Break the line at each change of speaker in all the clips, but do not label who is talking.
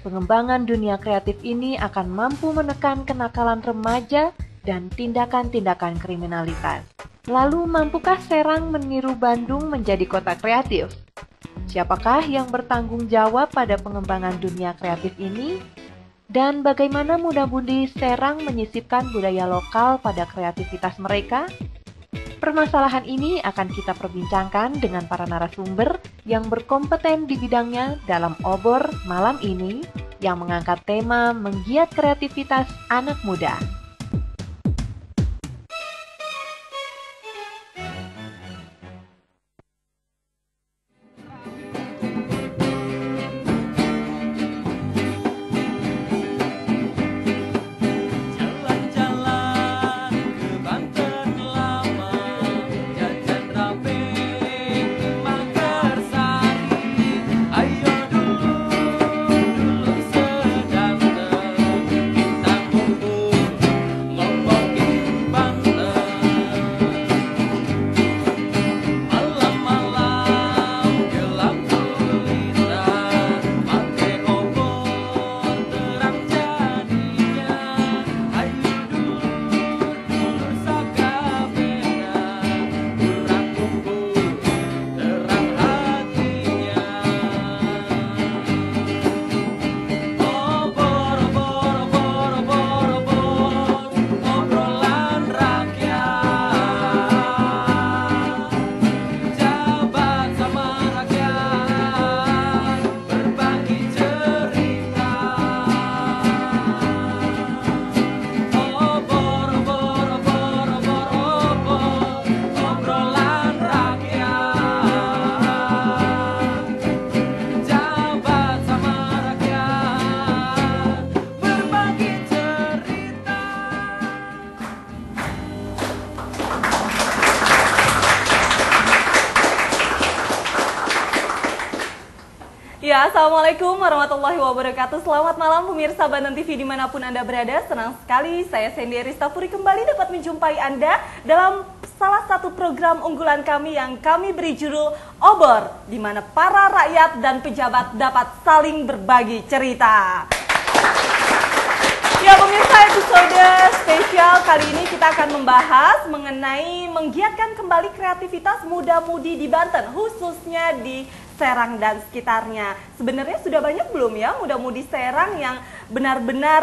pengembangan dunia kreatif ini akan mampu menekan kenakalan remaja dan tindakan-tindakan kriminalitas. Lalu, mampukah Serang meniru Bandung menjadi kota kreatif? Siapakah yang bertanggung jawab pada pengembangan dunia kreatif ini? Dan bagaimana muda-mudi Serang menyisipkan budaya lokal pada kreativitas mereka? Permasalahan ini akan kita perbincangkan dengan para narasumber yang berkompeten di bidangnya dalam obor malam ini yang mengangkat tema menggiat kreativitas anak muda.
Ya, Assalamualaikum warahmatullahi wabarakatuh. Selamat malam pemirsa Banten TV dimanapun Anda berada. Senang sekali saya Sandy Aristapuri kembali dapat menjumpai Anda dalam salah satu program unggulan kami yang kami beri judul Obor, di mana para rakyat dan pejabat dapat saling berbagi cerita. Ya pemirsa, episode spesial kali ini kita akan membahas mengenai menggiatkan kembali kreativitas muda-mudi di Banten, khususnya di Serang dan sekitarnya. Sebenarnya sudah banyak belum ya muda-mudi Serang yang benar-benar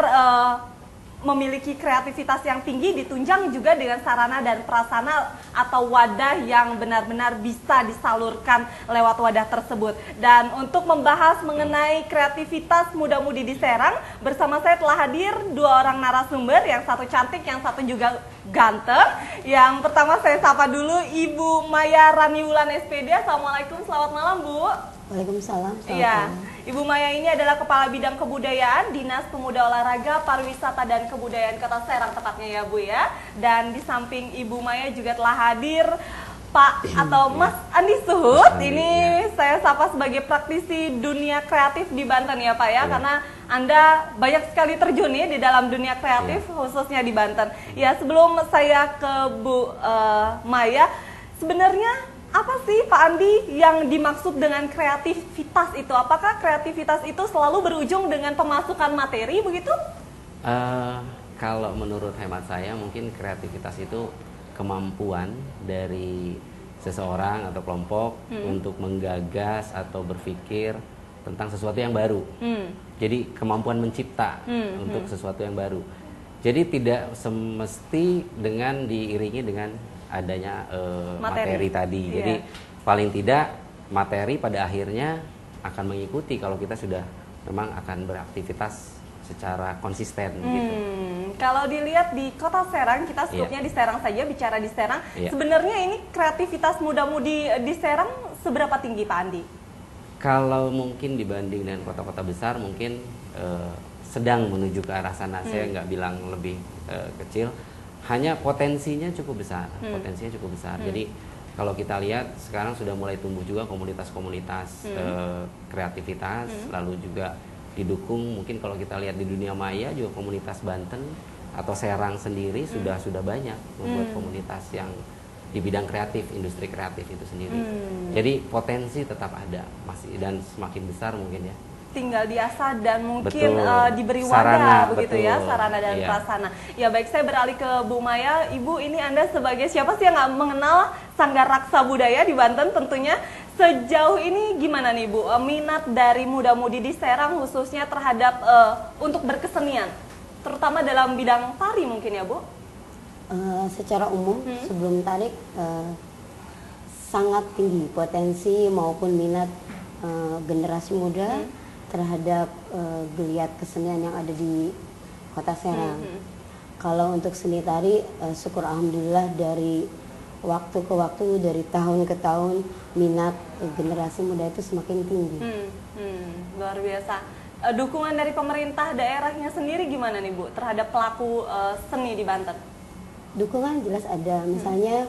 memiliki kreativitas yang tinggi, ditunjang juga dengan sarana dan prasarana atau wadah yang benar-benar bisa disalurkan lewat wadah tersebut. Dan untuk membahas mengenai kreativitas muda-mudi di Serang, bersama saya telah hadir dua orang narasumber, yang satu cantik, yang satu juga ganteng. Yang pertama saya sapa dulu Ibu Maya Raniulan SPD. Assalamualaikum, selamat malam Bu.
Waalaikumsalam.
Iya, Ibu Maya ini adalah Kepala Bidang Kebudayaan Dinas Pemuda Olahraga Pariwisata dan Kebudayaan Kota Serang tepatnya ya Bu ya. Dan di samping Ibu Maya juga telah hadir Pak atau Mas Andi Suhut. Ini saya sapa sebagai praktisi dunia kreatif di Banten ya Pak ya, karena Anda banyak sekali terjun ya di dalam dunia kreatif khususnya di Banten. Ya, sebelum saya ke Bu Maya, sebenarnya apa sih Pak Andi yang dimaksud dengan kreativitas itu? Apakah kreativitas itu selalu berujung dengan pemasukan materi begitu?
Kalau menurut hemat saya mungkin kreativitas itu kemampuan dari seseorang atau kelompok untuk menggagas atau berpikir tentang sesuatu yang baru. Jadi kemampuan mencipta untuk sesuatu yang baru. Jadi tidak semesti dengan diiringi dengan adanya materi tadi. Jadi paling tidak materi pada akhirnya akan mengikuti kalau kita sudah memang akan beraktivitas secara konsisten gitu.
Kalau dilihat di Kota Serang, kita skupnya di Serang saja, bicara di Serang, sebenarnya ini kreativitas muda-mudi di Serang seberapa tinggi Pak Andi?
Kalau mungkin dibanding dengan kota-kota besar mungkin sedang menuju ke arah sana. Saya nggak bilang lebih kecil. Hanya potensinya cukup besar, Jadi kalau kita lihat sekarang sudah mulai tumbuh juga komunitas-komunitas kreativitas, lalu juga didukung mungkin kalau kita lihat di dunia maya juga komunitas Banten atau Serang sendiri sudah banyak membuat komunitas yang di bidang kreatif, industri kreatif itu sendiri. Jadi potensi tetap ada masih dan semakin besar mungkin ya.
tinggal diasah dan mungkin
Betul.
diberi
Sarana,
wadah begitu
betul.
ya, sarana dan
Iya.
prasarana. Ya baik, saya beralih ke Bu Maya. Ibu, ini Anda sebagai siapa sih yang nggak mengenal Sanggar Raksa Budaya di Banten tentunya. Sejauh ini gimana nih Bu, minat dari muda-mudi di Serang khususnya terhadap untuk berkesenian, terutama dalam bidang tari mungkin ya Bu?
Secara umum sebelum tarik sangat tinggi potensi maupun minat generasi muda terhadap geliat kesenian yang ada di Kota Serang. Kalau untuk seni tari, syukur alhamdulillah dari waktu ke waktu, dari tahun ke tahun, minat generasi muda itu semakin tinggi.
Luar biasa. Dukungan dari pemerintah daerahnya sendiri gimana nih Bu terhadap pelaku seni di Banten?
Dukungan jelas ada, misalnya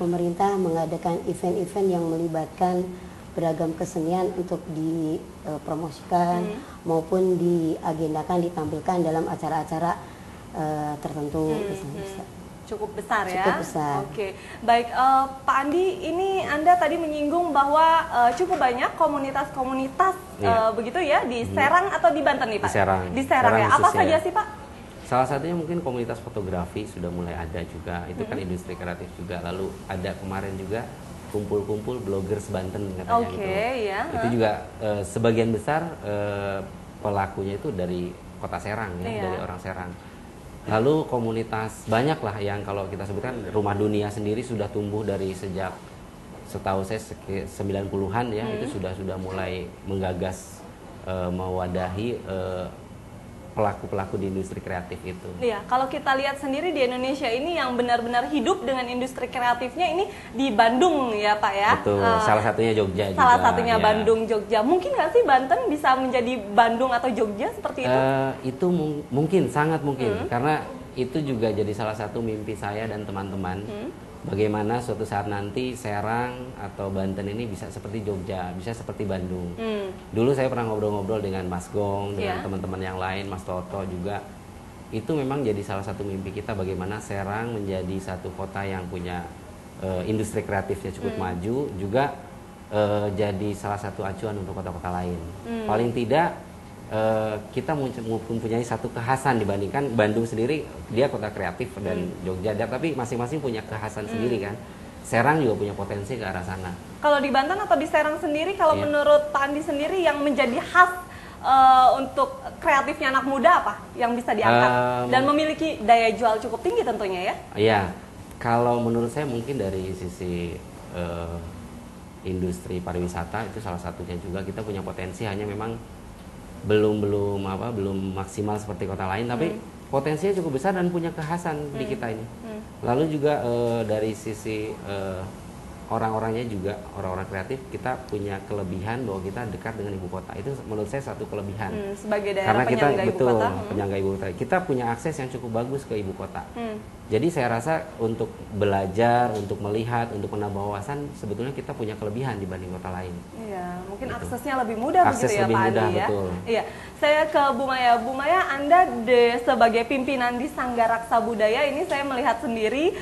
pemerintah mengadakan event-event yang melibatkan beragam kesenian untuk dipromosikan maupun diagendakan, ditampilkan dalam acara-acara tertentu. Bisa.
Cukup besar ya?
Cukup besar.
Oke, baik Pak Andi, ini Anda tadi menyinggung bahwa cukup banyak komunitas-komunitas begitu ya di Serang atau di Banten nih Pak?
Di Serang.
Di Serang ya, apa saja sih Pak?
Salah satunya mungkin komunitas fotografi sudah mulai ada juga, itu kan industri kreatif juga. Lalu ada kemarin juga kumpul-kumpul bloggers Banten katanya gitu.
Ya.
Itu juga sebagian besar pelakunya itu dari Kota Serang ya, dari orang Serang. Lalu komunitas banyak lah yang kalau kita sebutkan Rumah Dunia sendiri sudah tumbuh dari sejak setahu saya 90-an ya, itu sudah mulai menggagas mewadahi pelaku-pelaku di industri kreatif itu.
Iya, kalau kita lihat sendiri di Indonesia ini yang benar-benar hidup dengan industri kreatifnya ini di Bandung ya Pak ya.
Betul, salah satunya Jogja juga.
Salah satunya
ya.
Bandung, Jogja. Mungkin nggak sih Banten bisa menjadi Bandung atau Jogja seperti itu?
Itu mungkin, sangat mungkin. Karena itu juga jadi salah satu mimpi saya dan teman-teman. Bagaimana suatu saat nanti Serang atau Banten ini bisa seperti Jogja, bisa seperti Bandung. Dulu saya pernah ngobrol-ngobrol dengan Mas Gong, dengan teman-teman yang lain, Mas Toto juga. Itu memang jadi salah satu mimpi kita bagaimana Serang menjadi satu kota yang punya industri kreatifnya cukup maju, juga jadi salah satu acuan untuk kota-kota lain. Paling tidak kita mempunyai satu kekhasan dibandingkan Bandung sendiri, dia kota kreatif dan Jogja, tapi masing-masing punya kekhasan sendiri kan. Serang juga punya potensi ke arah sana.
Kalau di Banten atau di Serang sendiri, kalau menurut Pak Andi sendiri yang menjadi khas untuk kreatifnya anak muda apa yang bisa diangkat dan memiliki daya jual cukup tinggi tentunya ya?
Iya, kalau menurut saya mungkin dari sisi industri pariwisata itu salah satunya juga kita punya potensi, hanya memang belum maksimal seperti kota lain, tapi potensinya cukup besar dan punya kekhasan di kita ini. Lalu juga dari sisi orang-orangnya juga, orang-orang kreatif, kita punya kelebihan bahwa kita dekat dengan ibu kota. Itu menurut saya satu kelebihan.
Sebagai daerah
karena kita
penyangga
betul
ibu kota.
penyangga ibu kota, kita punya akses yang cukup bagus ke ibu kota. Jadi saya rasa untuk belajar, untuk melihat, untuk menambah wawasan, sebetulnya kita punya kelebihan dibanding kota lain.
Iya, mungkin
Gitu.
aksesnya lebih mudah
Akses
begitu ya
lebih
Pak
mudah,
Andi ya.
betul.
Iya, saya ke Bu Maya. Bu Maya, Anda sebagai pimpinan di Sanggar Raksa Budaya ini saya melihat sendiri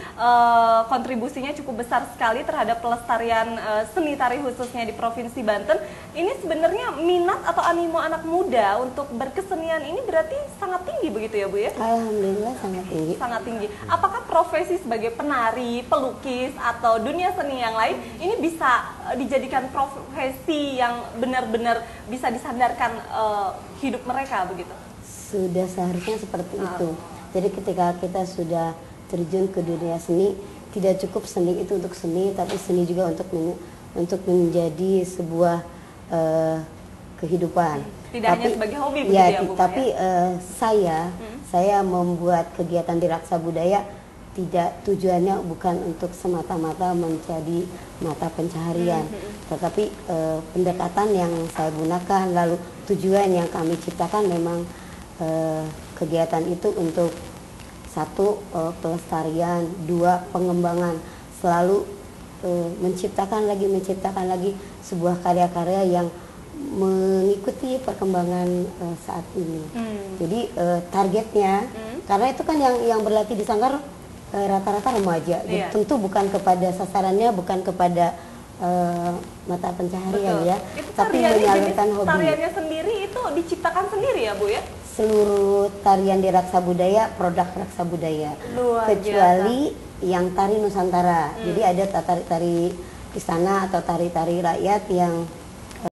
kontribusinya cukup besar sekali terhadap pelestarian seni tari khususnya di Provinsi Banten. Ini sebenarnya minat atau animo anak muda untuk berkesenian ini berarti sangat tinggi begitu ya Bu ya?
Alhamdulillah sangat tinggi.
Sangat tinggi. Apakah profesi sebagai penari, pelukis, atau dunia seni yang lain ini bisa dijadikan profesi yang benar-benar bisa disandarkan hidup mereka begitu?
Sudah seharusnya seperti itu. Jadi ketika kita sudah terjun ke dunia seni, tidak cukup seni itu untuk seni, tapi seni juga untuk menjadi sebuah kehidupan.
Tidak hanya sebagai hobi begitu
ya,
ya Bu?
tapi saya membuat kegiatan di Raksa Budaya tidak, tujuannya bukan untuk semata-mata menjadi mata pencaharian, tetapi pendekatan yang saya gunakan, lalu tujuan yang kami ciptakan memang kegiatan itu untuk satu, pelestarian, dua, pengembangan, selalu menciptakan lagi sebuah karya-karya yang mengikuti perkembangan saat ini. Jadi targetnya, karena itu kan yang berlatih di Sanggar rata-rata remaja,
Iya.
tentu bukan kepada sasarannya, bukan kepada mata pencaharian ya,
Itu
tapi
tariannya,
menyalurkan
jenis
hobi.
tariannya sendiri itu diciptakan sendiri ya Bu ya?
Seluruh tarian di Raksa Budaya produk Raksa Budaya,
Luar
kecuali yang tari Nusantara. Jadi ada tari-tari istana atau tari-tari rakyat yang